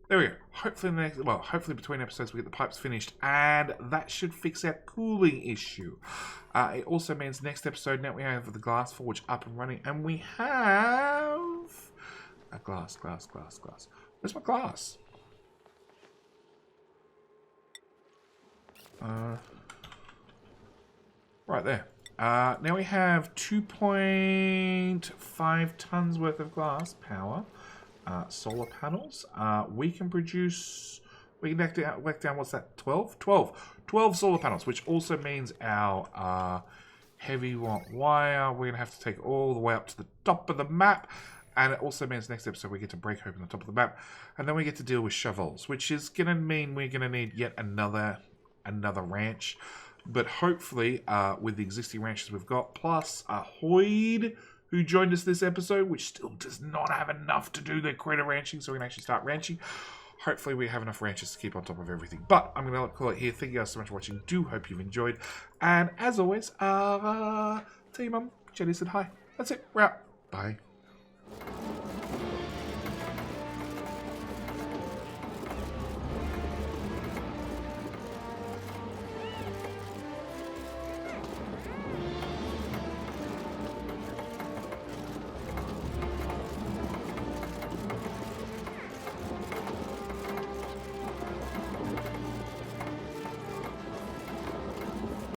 There we go. Hopefully, hopefully between episodes we get the pipes finished, and that should fix our cooling issue. It also means next episode now we have the glass forge up and running, and we have a glass. Where's my glass? Right there. Now we have 2.5 tons worth of glass power. Solar panels. We can produce... We can work down, what's that, 12? 12 solar panels, which also means our heavy wire, we're going to have to take all the way up to the top of the map. And it also means next episode we get to break open the top of the map. And then we get to deal with shovels, which is going to mean we're going to need yet another ranch. But hopefully, with the existing ranches we've got, plus Hoyd, who joined us this episode, which still does not have enough to do their critter ranching, so we can actually start ranching. Hopefully we have enough ranches to keep on top of everything. But I'm going to call it here. Thank you guys so much for watching. Do hope you've enjoyed. And as always, tell your mum, Jenny said hi. That's it. We're out. Bye.